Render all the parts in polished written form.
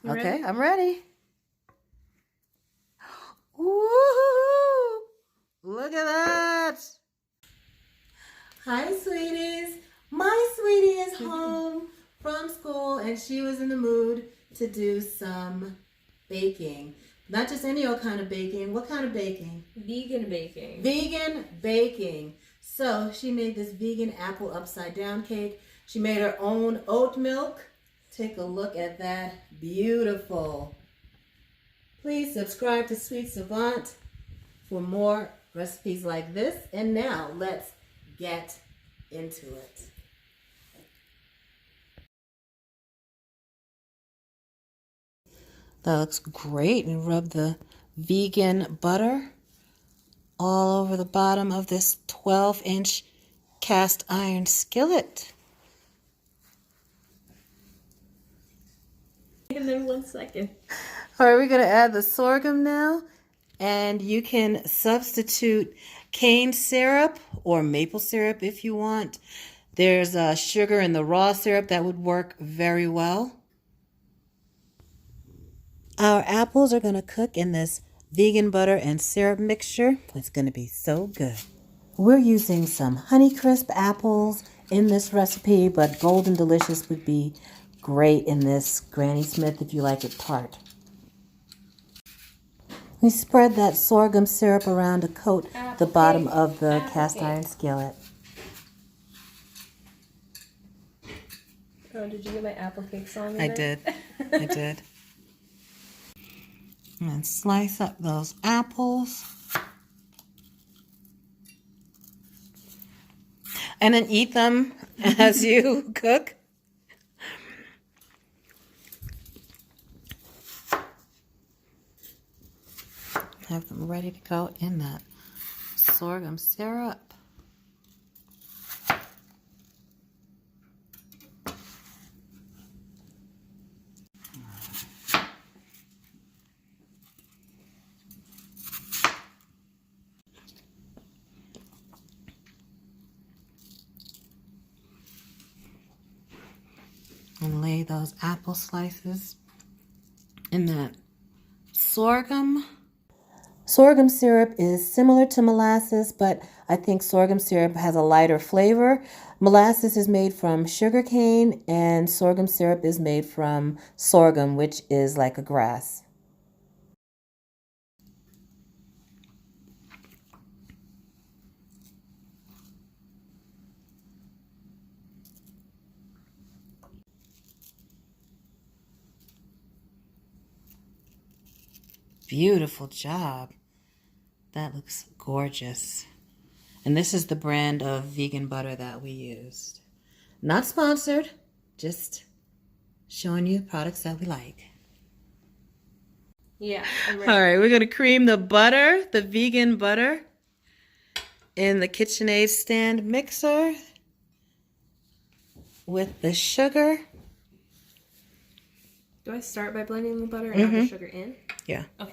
Okay, ready? I'm ready. Woo! Look at that. Hi, sweeties. My sweetie is home from school and she was in the mood to do some baking. Not just any old kind of baking. What kind of baking? Vegan baking. Vegan baking. So she made this vegan apple upside down cake. She made her own oat milk. Take a look at that. Beautiful. Please subscribe to Sweet Savant for more recipes like this. And now let's get into it. That looks great. And rub the vegan butter all over the bottom of this 12-inch cast iron skillet. And then 1 second. All right, we're going to add the sorghum now. And you can substitute cane syrup or maple syrup if you want. There's sugar in the raw syrup that would work very well. Our apples are going to cook in this vegan butter and syrup mixture. It's going to be so good. We're using some Honeycrisp apples in this recipe, but Golden Delicious would be great in this Granny Smith if you like it tart. We spread that sorghum syrup around to coat the bottom of the cast iron skillet. Oh, did you get my apple cake song in I there? did. I did. And slice up those apples. And then eat them as you cook. Have them ready to go in that sorghum syrup. And lay those apple slices in that sorghum. Sorghum syrup is similar to molasses, but I think sorghum syrup has a lighter flavor. Molasses is made from sugar cane, and sorghum syrup is made from sorghum, which is like a grass. Beautiful job. That looks gorgeous. And this is the brand of vegan butter that we used. Not sponsored, just showing you the products that we like. Yeah, I'm All ready. right, we're going to cream the butter, the vegan butter, in the KitchenAid stand mixer with the sugar. Do I start by blending the butter and add the sugar in? Yeah. Okay.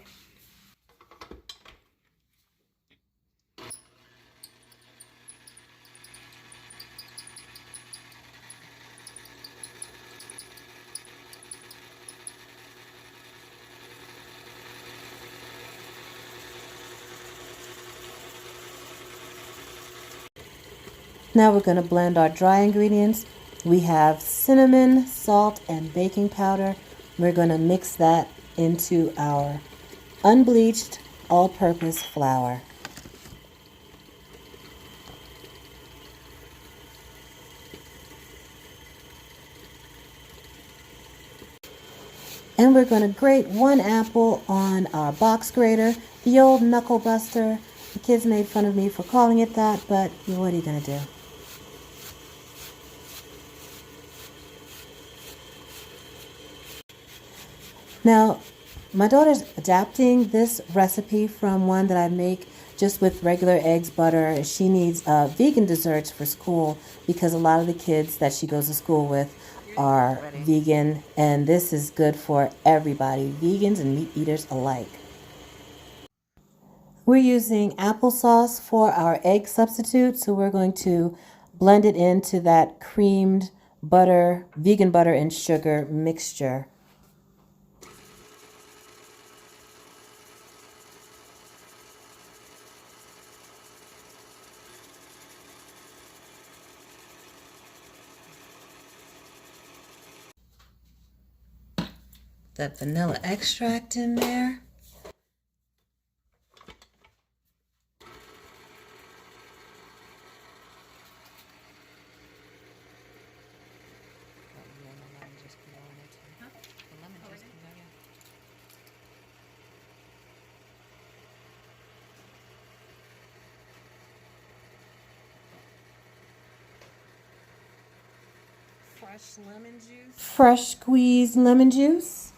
Now we're going to blend our dry ingredients. We have cinnamon, salt, and baking powder. We're going to mix that into our unbleached all-purpose flour. And we're going to grate 1 apple on our box grater, the old knuckle buster. The kids made fun of me for calling it that, but what are you going to do? Now, my daughter's adapting this recipe from one that I make just with regular eggs, butter. She needs vegan desserts for school because a lot of the kids that she goes to school with are vegan, and this is good for everybody, vegans and meat eaters alike. We're using applesauce for our egg substitute, so we're going to blend it into that creamed butter, vegan butter and sugar mixture. that vanilla extract in there. Fresh lemon juice. Fresh squeezed lemon juice.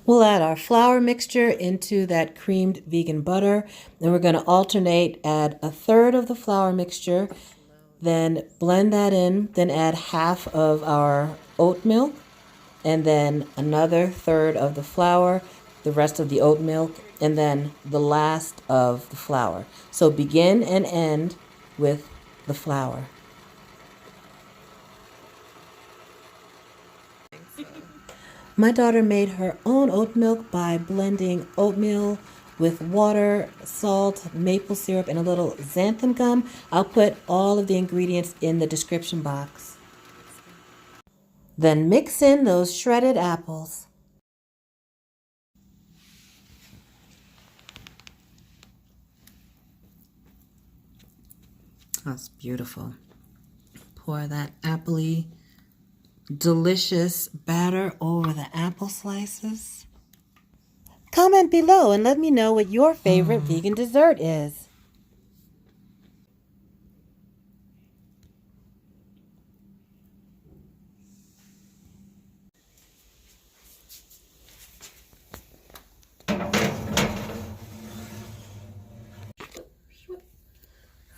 We'll add our flour mixture into that creamed vegan butter. And we're going to alternate, add a third of the flour mixture, then blend that in, then add half of our oat milk, and then another third of the flour, the rest of the oat milk, and then the last of the flour. So begin and end with the flour. My daughter made her own oat milk by blending oatmeal with water, salt, maple syrup, and a little xanthan gum. I'll put all of the ingredients in the description box. Then mix in those shredded apples. That's beautiful. Pour that appley, delicious batter over the apple slices. Comment below and let me know what your favorite vegan dessert is.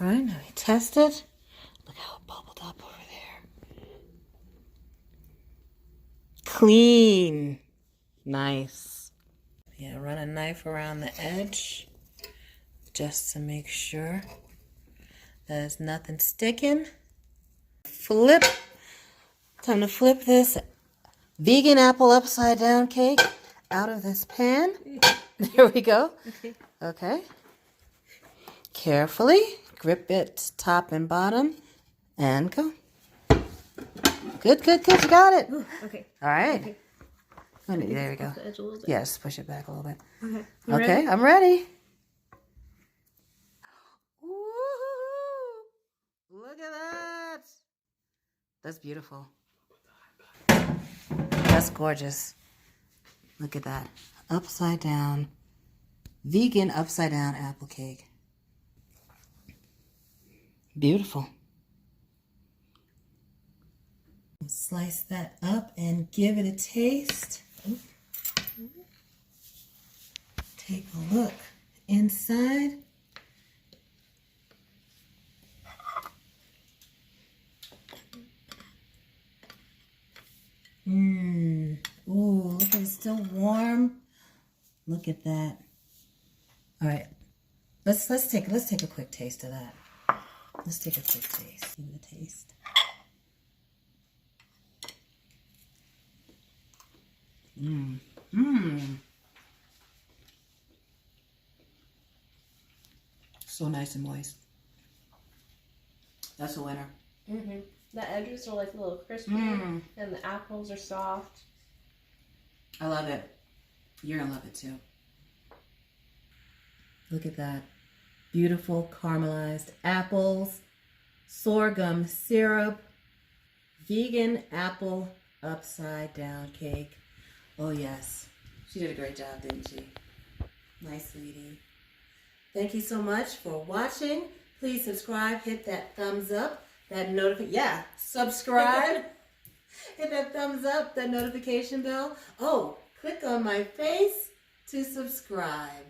All right, now we test it. Look how it bubbled up over there. Clean. Nice. Yeah, run a knife around the edge just to make sure there's nothing sticking. Flip. Time to flip this vegan apple upside down cake out of this pan. There we go. Okay. Carefully grip it top and bottom and go. Good, good, good. You got it. Ooh, okay. All right. Okay. There we go. The edge a little bit. Yes, push it back a little bit. Okay. Okay, Ready? I'm ready. Woo-hoo-hoo. Look at that. That's beautiful. That's gorgeous. Look at that. Upside down. Vegan upside down apple cake. Beautiful. Slice that up and give it a taste. Take a look inside. Ooh, look at it's still warm. Look at that. All right. Let's take a quick taste of that. Let's take a quick taste. Give it a taste. So nice and moist. That's a winner. Mm-hmm. The edges are like a little crispy, and the apples are soft. I love it. You're gonna love it too. Look at that. Beautiful caramelized apples, sorghum syrup, vegan apple upside down cake. Oh yes, she did a great job, didn't she? Nice, sweetie. Thank you so much for watching. Please subscribe, hit that thumbs up, subscribe. Hit that thumbs up, that notification bell. Oh, click on my face to subscribe.